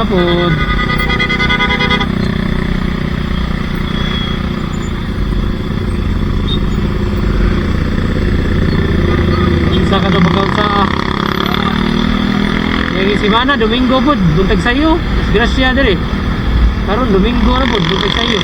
pod. Isa ka to bakaw sa si Mana, Domingo pod, buntag sayo. Grasya dere. Karon Domingo na pod, buntag sayo.